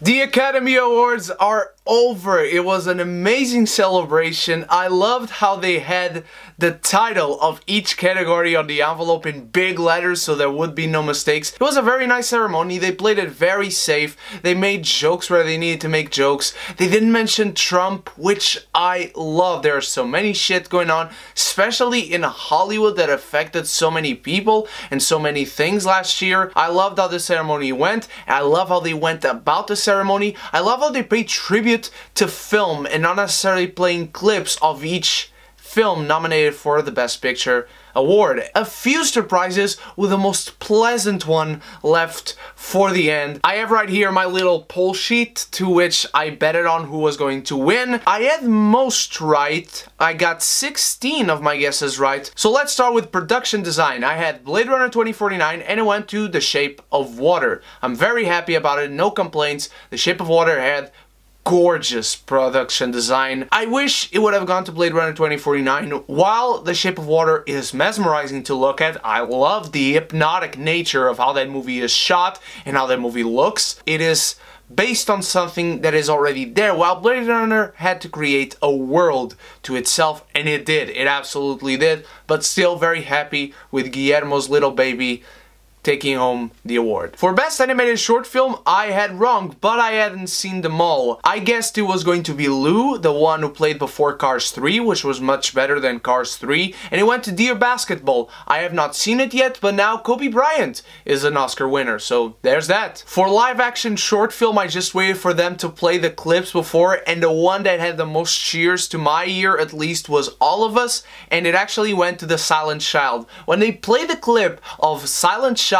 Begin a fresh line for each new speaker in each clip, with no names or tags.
The Academy Awards are over. It was an amazing celebration. I loved how they had the title of each category on the envelope in big letters so there would be no mistakes. It was a very nice ceremony. They played it very safe. They made jokes where they needed to make jokes. They didn't mention Trump, which I love. There's so many shit going on, especially in Hollywood, that affected so many people and so many things last year. I loved how the ceremony went. I love how they went about the ceremony. I love how they paid tribute to film and not necessarily playing clips of each film nominated for the Best Picture award. A few surprises, with the most pleasant one left for the end. I have right here my little poll sheet to which I betted on who was going to win. I had most right. I got 16 of my guesses right. So let's start with production design. I had Blade Runner 2049 and it went to The Shape of Water. I'm very happy about it, no complaints. The Shape of Water had gorgeous production design. I wish it would have gone to Blade Runner 2049. While The Shape of Water is mesmerizing to look at, I love the hypnotic nature of how that movie is shot and how that movie looks. It is based on something that is already there, while Blade Runner had to create a world to itself, and it did. It absolutely did, but still very happy with Guillermo's little baby taking home the award. For Best Animated Short Film, I had wrong, but I hadn't seen them all. I guessed it was going to be Lou, the one who played before Cars 3, which was much better than Cars 3, and it went to Dear Basketball. I have not seen it yet, but now Kobe Bryant is an Oscar winner, so there's that. For live action short film, I just waited for them to play the clips before, and the one that had the most cheers, to my ear at least, was All of Us, and it actually went to The Silent Child. When they played the clip of Silent Child,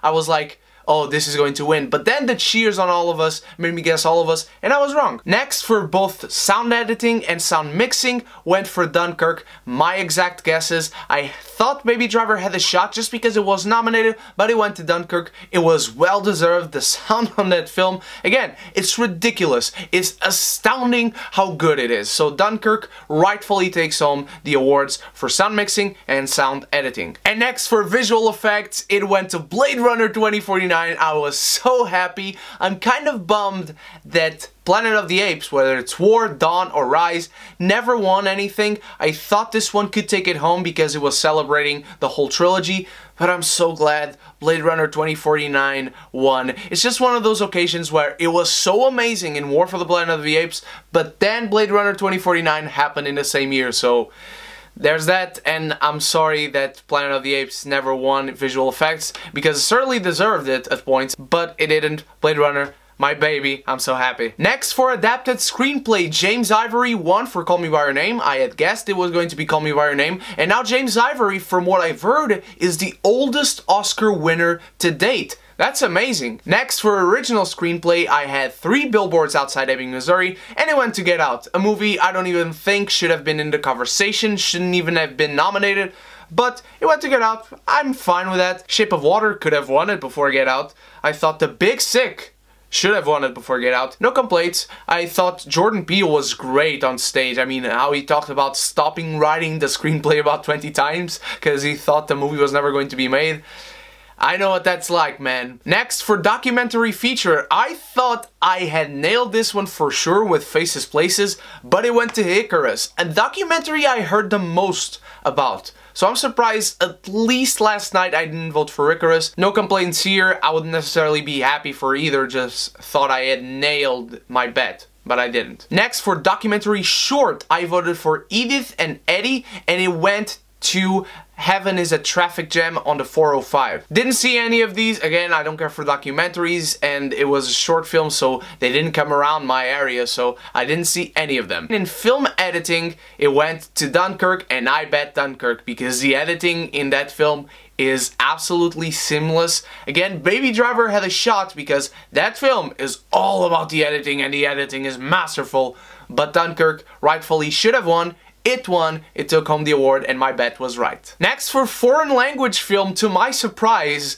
I was like, oh, this is going to win. But then the cheers on All of Us made me guess All of Us, and I was wrong. Next, for both sound editing and sound mixing, went for Dunkirk. My exact guesses. I thought Baby Driver had a shot just because it was nominated, but it went to Dunkirk. It was well deserved. The sound on that film, again, it's ridiculous. It's astounding how good it is. So Dunkirk rightfully takes home the awards for sound mixing and sound editing. And next, for visual effects, it went to Blade Runner 2049. I was so happy. I'm kind of bummed that Planet of the Apes, whether it's War, Dawn, or Rise, never won anything. I thought this one could take it home because it was celebrating the whole trilogy, but I'm so glad Blade Runner 2049 won. It's just one of those occasions where it was so amazing in War for the Planet of the Apes, but then Blade Runner 2049 happened in the same year, so there's that, and I'm sorry that Planet of the Apes never won visual effects, because it certainly deserved it at points, but it didn't. Blade Runner, my baby, I'm so happy. Next, for adapted screenplay, James Ivory won for Call Me By Your Name. I had guessed it was going to be Call Me By Your Name, and now James Ivory, from what I've heard, is the oldest Oscar winner to date. That's amazing. Next, for original screenplay, I had 3 Billboards Outside Ebbing, Missouri, and it went to Get Out, a movie I don't even think should have been in the conversation, shouldn't even have been nominated, but it went to Get Out. I'm fine with that. Shape of Water could have won it before Get Out. I thought The Big Sick should have won it before Get Out. No complaints. I thought Jordan Peele was great on stage. I mean, how he talked about stopping writing the screenplay about 20 times because he thought the movie was never going to be made. I know what that's like, man. Next, for documentary feature, I thought I had nailed this one for sure with Faces Places, but it went to Icarus, a documentary I heard the most about. So I'm surprised at least last night I didn't vote for Icarus. No complaints here. I wouldn't necessarily be happy for either, just thought I had nailed my bet, but I didn't. Next, for documentary short, I voted for Edith and Eddie, and it went to Heaven is a Traffic Jam on the 405. Didn't see any of these. Again, I don't care for documentaries, and it was a short film, so they didn't come around my area, so I didn't see any of them. In film editing, it went to Dunkirk, and I bet Dunkirk because the editing in that film is absolutely seamless. Again, Baby Driver had a shot because that film is all about the editing, and the editing is masterful, but Dunkirk rightfully should have won. It won, it took home the award, and my bet was right. Next, for foreign language film, to my surprise,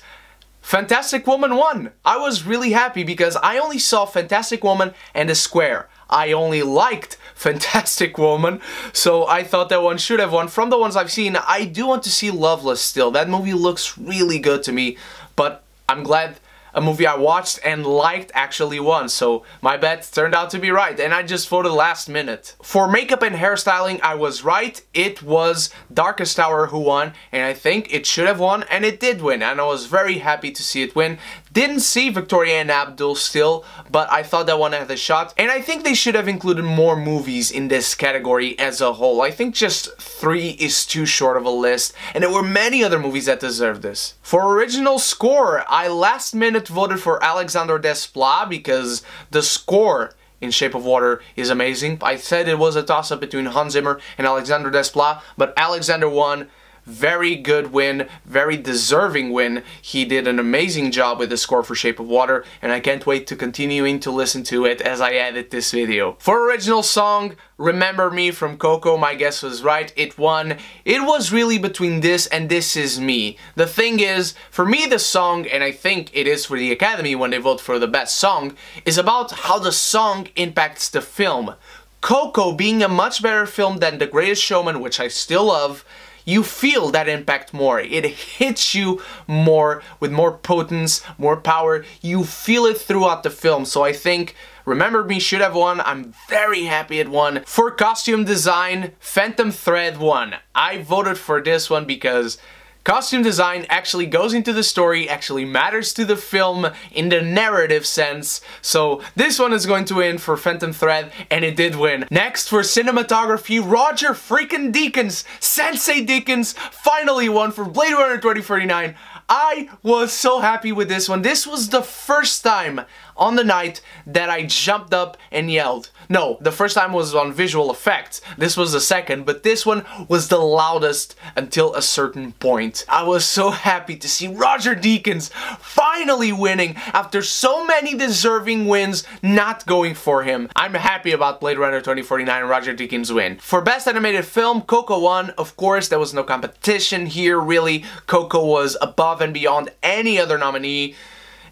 Fantastic Woman won. I was really happy because I only saw Fantastic Woman and The Square. I only liked Fantastic Woman, so I thought that one should have won. From the ones I've seen, I do want to see Loveless still. That movie looks really good to me, but I'm glad a movie I watched and liked actually won, so my bet turned out to be right, and I just voted last minute. For makeup and hairstyling, I was right. It was Darkest Tower who won, and I think it should have won, and it did win, and I was very happy to see it win. Didn't see Victoria and Abdul still, but I thought that one had a shot, and I think they should have included more movies in this category as a whole. I think just 3 is too short of a list, and there were many other movies that deserved this. For original score, I last minute voted for Alexander Desplat because the score in Shape of Water is amazing. I said it was a toss-up between Hans Zimmer and Alexander Desplat, but Alexander won. Very good win, very deserving win. He did an amazing job with the score for Shape of Water, and I can't wait to continuing to listen to it as I edit this video. For original song, Remember Me from Coco, my guess was right, it won. It was really between this and This Is Me. The thing is, for me the song, and I think it is for the Academy when they vote for the best song, is about how the song impacts the film. Coco being a much better film than The Greatest Showman, which I still love, you feel that impact more. It hits you more, with more potence, more power. You feel it throughout the film, so I think Remember Me should have won. I'm very happy it won. For costume design, Phantom Thread won. I voted for this one because costume design actually goes into the story, actually matters to the film in the narrative sense. So this one is going to win for Phantom Thread, and it did win. Next, for cinematography, Roger freaking Deakins, Sensei Deakins, finally won for Blade Runner 2049. I was so happy with this one. This was the first time on the night that I jumped up and yelled. No, the first time was on visual effects. This was the second, but this one was the loudest until a certain point. I was so happy to see Roger Deakins finally winning after so many deserving wins not going for him. I'm happy about Blade Runner 2049 and Roger Deakins win. For Best Animated Film, Coco won. Of course, there was no competition here, really. Coco was above and beyond any other nominee.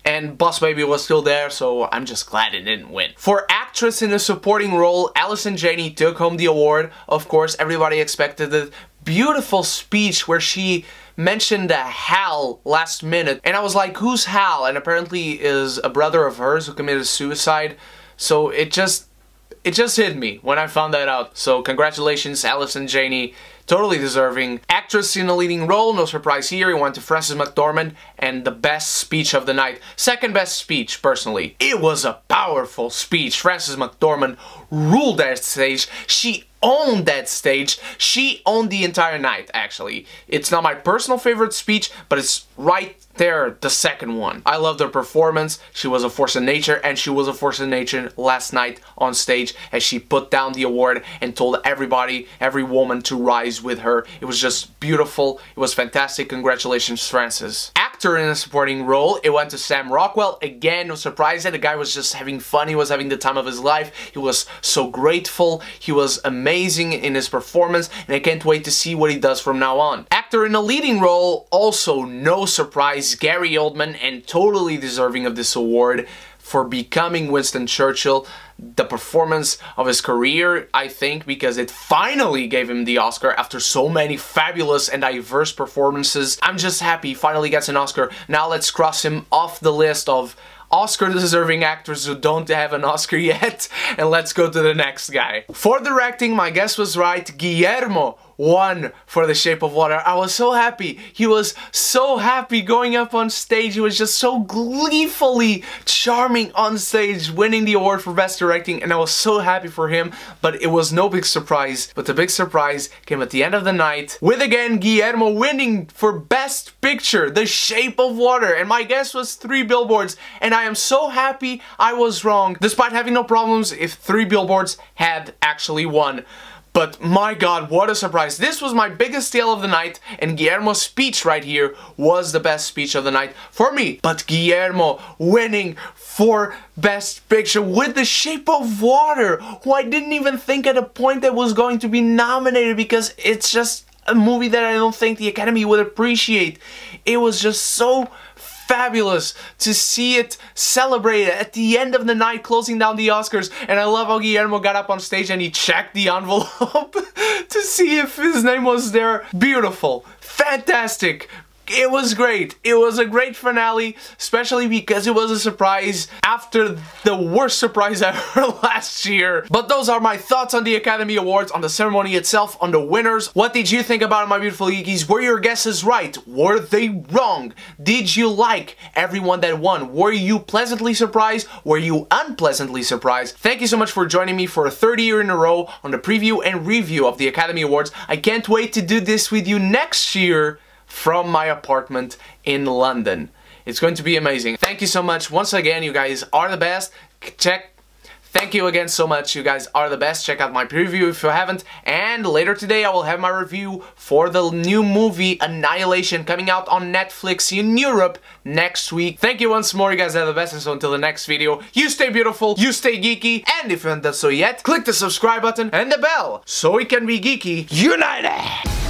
And Boss Baby was still there, so I'm just glad it didn't win. For actress in a supporting role, Allison Janney took home the award. Of course, everybody expected it. Beautiful speech where she mentioned Hal last minute, and I was like, who's Hal? And apparently is a brother of hers who committed suicide. So it just hit me when I found that out. So congratulations, Allison Janney. Totally deserving. Actress in a leading role, no surprise here, it went to Frances McDormand, and the best speech of the night. Second best speech, personally. It was a powerful speech. Frances McDormand ruled that stage. She owned that stage. She owned the entire night, actually. It's not my personal favorite speech, but it's right there, the second one. I loved her performance. She was a force of nature, and she was a force of nature last night on stage as she put down the award and told everybody, every woman to rise with her. It was just beautiful. It was fantastic. Congratulations, Frances. Actor in a supporting role, it went to Sam Rockwell. Again, no surprise that the guy was just having fun. He was having the time of his life. He was so grateful. He was amazing in his performance, and I can't wait to see what he does from now on. Actor in a leading role, also no surprise, Gary Oldman, and totally deserving of this award for becoming Winston Churchill. The performance of his career, I think, because it finally gave him the Oscar after so many fabulous and diverse performances. I'm just happy he finally gets an Oscar. Now let's cross him off the list of Oscar-deserving actors who don't have an Oscar yet, and let's go to the next guy. For directing, my guess was right. Guillermo won for The Shape of Water. I was so happy. He was so happy going up on stage. He was just so gleefully charming on stage, winning the award for Best Directing, and I was so happy for him, but it was no big surprise. But the big surprise came at the end of the night, with again Guillermo winning for Best Picture, The Shape of Water, and my guess was 3 Billboards, and I am so happy I was wrong, despite having no problems if 3 Billboards had actually won. But my god, what a surprise. This was my biggest tale of the night, and Guillermo's speech right here was the best speech of the night for me. But Guillermo winning for Best Picture with The Shape of Water, who I didn't even think at a point that was going to be nominated, because it's just a movie that I don't think the Academy would appreciate. It was just so fabulous to see it celebrated at the end of the night, closing down the Oscars. And I love how Guillermo got up on stage and he checked the envelope to see if his name was there. Beautiful, fantastic. It was great. It was a great finale, especially because it was a surprise after the worst surprise ever last year. But those are my thoughts on the Academy Awards, on the ceremony itself, on the winners. What did you think about it, my beautiful geekies? Were your guesses right? Were they wrong? Did you like everyone that won? Were you pleasantly surprised? Were you unpleasantly surprised? Thank you so much for joining me for a third year in a row on the preview and review of the Academy Awards. I can't wait to do this with you next year from my apartment in London. It's going to be amazing. Thank you so much. Once again, you guys are the best. Thank you again so much. You guys are the best. Check out my preview if you haven't. And later today, I will have my review for the new movie Annihilation coming out on Netflix in Europe next week. Thank you once more. You guys are the best. And so until the next video, you stay beautiful, you stay geeky. And if you haven't done so yet, click the subscribe button and the bell so we can be geeky united.